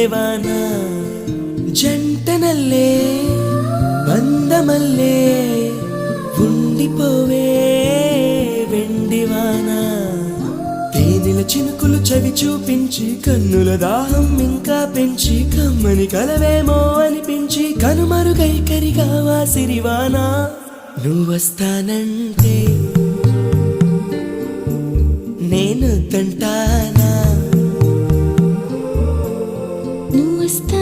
మల్లెవాన జంటనల్లే బంధమల్లే ఉండిపోవే వెండివాన తేనెల చినుకులు చవి చూపించి కన్నుల దాహం ఇంకా పెంచి కమ్మని కలవేమో అనిపించి కనుమరుగై కరిగావా సిరివాన నువ్వొస్తానంటే నేను తంటానా నువ్వొస్తా